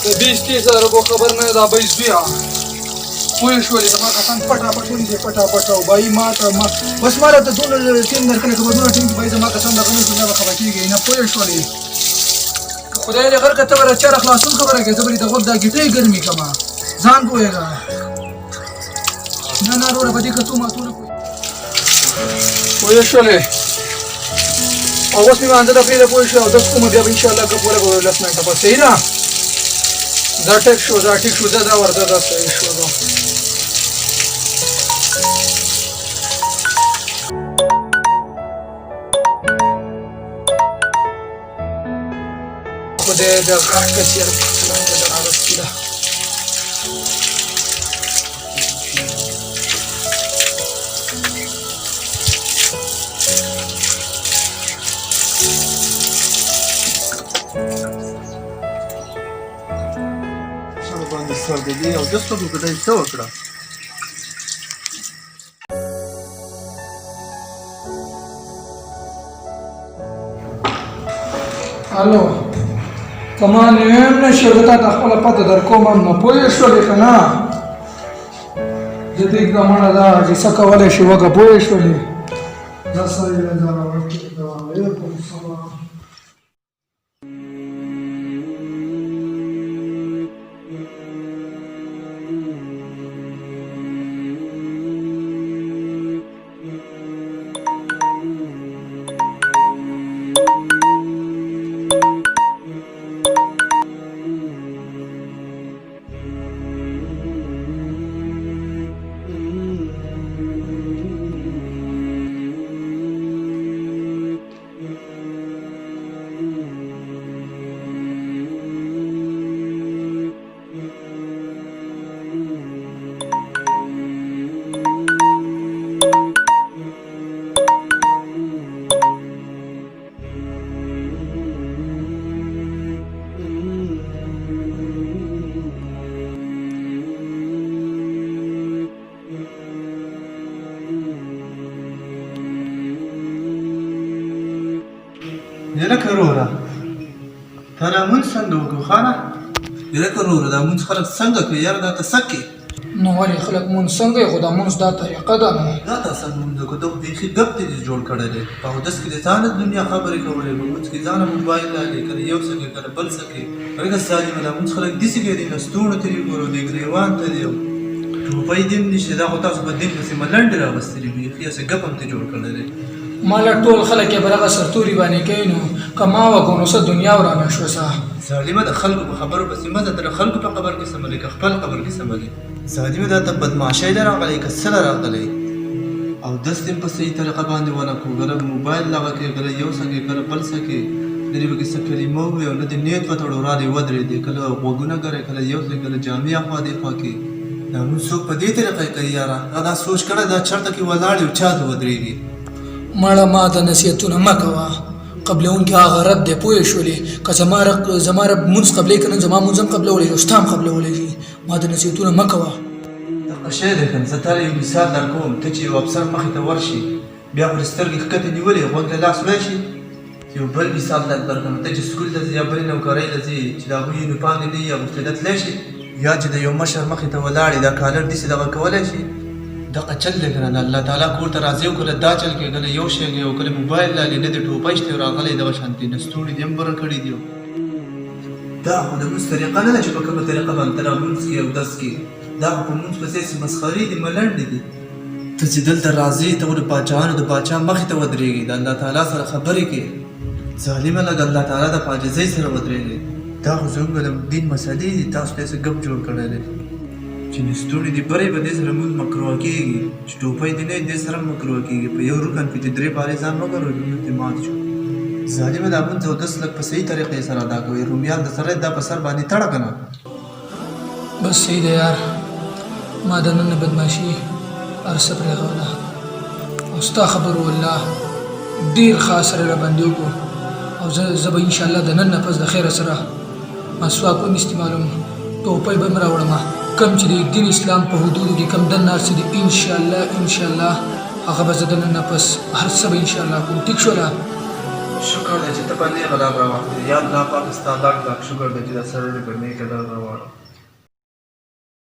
د 20-30 روپو خبر نه دا به زویا پوه شولې زما کسان پټاپټ ونیسئ پټاپټ او بایي ما بس ما راته دونه ټیم درکړی که به دونه ټیم کښې بایي زما کسان دغه نه شو بیا به خفه کېږئ نه پوه شولې خدای دې غر که ته به را چېره خلاصون خبره کوې زه به دې د غوږ دا ګیټۍ ګرمې کړمه ځان پوهېږه نه نه وروره په دې که څو ماتو نه پوه شولې او اوس مې مانځه ته پرېږده پوه شوې او دس کومه بیا به انشاءالله ګپ ولګوو 10 منټه پس صحیح ده دا ټیک شو دا ټیک شو دا ورته دا صحیح شو دا خدای دې غاښ کچېر راغستې ده سوداګري او داسې خلکو که دی څه وکړه الو که ما نویم نه شو زه تا ته خپله پته در کوم هم نه پوه شولې که نه زه پرېږده مړه ده چې څه کولی شي وکړه پوه شولې دا سړی دا وعلیکم السلام یلکه وروره تا لمونځ څنګه وکړو خانه یلکه وروره دا مونځ خلک څنګه کوي یاره دا ته څه کوي نو ولې خلک مونځ څنګه یې خو دا مونځ دا طریقه ده نو دا تا څنګه مونځ وکړو ته خو بیخي ګپ دې جوړ کړی دی په اودس کې دې ځانه دنیا خبرې کولې په مونځ کې ځانه موبایل لالې کله یو څه کوي کله بل څه کوي هغه ظالمه دا مونځ خلک داسې کوي دی لستوڼو ته یې ګورو دی ګریوان ته دی ټوپۍ دې هم نشته دا خو تاسو په دین پسې ملنډې راوستلي بیخي هسې ګپ هم ته جوړ کړی دی مالا ټول خلک یې به دغه سرتوري باندې کوي نو که ما وکړو نو څه دنیا ورانه شوه څه ظالمه د خلکو په خبرو پسې مه ځه ته د خلکو په خبر کې سملې که خپل خبر کې سملې ظالمه دا ته بدماشۍ له راغلی که څه له راغلی او دس دې په صحیح طریقه باندې ونه کړو کله موبایل لغه کې کله یو څه کې کله بل څه کې د دې پکې څه کلمه ووایي او نه دې نیت وتړو را دې ودرېدې کله غوږونه ګرې کله یو څه کله جامې اخوا دې خوا کې دا مونږ څوک په دې طریقه کوي یاره دا سوچ کړی دا چېرته کې ولاړ یو چا ته ودرېږي مړه ما ته نصیحتونه مه کوه قبلونکي هغه رد دی پوه شولې که زما رب مونځ قبلوي که نه زما مونځ هم قبلولی شي او ستا هم قبلولی شي ما ته نصیحتونه مه کوه دغه شی دی که نه زه تا له یو مثال در کوم ته چې یو افسر مخې ته ورشي بیا پرې سترګې ښکته نیولې غوږ ته لاس وړی شي یو بل مثال در درکړم ته چې سکول ته ځې یا بلې نوکرۍ ته ځې چې د هغوی یونیفام دې نه وي اغوستی ته تللی شي یا چې د یو مشر مخې ته ولاړې دا کالر داسې دغه کولی شي دغه چل دی که نه الله تعالی کور ته راځي او کله دا چل کوي کله یو شی کوي او کله موبایل لالي نه د ټوپۍ شته راغلی دغه شانتې نستوڼي دې هم بره کړي دي دا خو د مونځ طریقه نه ده چې په کومه طریقه باندې ته رامونځ کړي او دس کړي دا خو په مونځ پسې هسې مسخرې دي ملنډې دي ته چې دلته راځې ته د پاچاهانو د پاچا مخې ته ودرېږي د الله تعالی سره خبرې کوې ظالمه لږ الله تعالی د پاجزۍ سره ودرېږي دا خو زموږ د دین مسلې دي تاسو ته یې ګپ جوړ کړی دی چې نستوڼي دې برې به دې سره مونځ مکروه کېږي چې ټوپۍ دې نه دې سره مکروه کېږي په یو رکن کې چې 3 پارې ځان وګروي لمونځ دې مات شو ظالمه دا مونځ اودس لږ په صحیح طریقې سره ادا کوئ رومیان د سره دا په سر باندې تړه که نه بس صحیح دی یار ما د نن بدماشي هر څه پرېښوله او ستا خبرو والله ډېر خاص سره راباندې وکړو او زه به انشاءالله د نن نه پس د خیره سره مسواک هم استعمالوم ټوپۍ به م راوړم کم چې د دین اسلام په حدودو کې کم دننه هر څه دي انشاءالله هغه به زه د نن نه پس هر څه به انشاءالله کوم ټیک شوله شکر دی چې ته په نیغه لار راوښتې یا الله پاک ستا لاک لاک شکر دی چې دا سړی په نیکه لار راوړو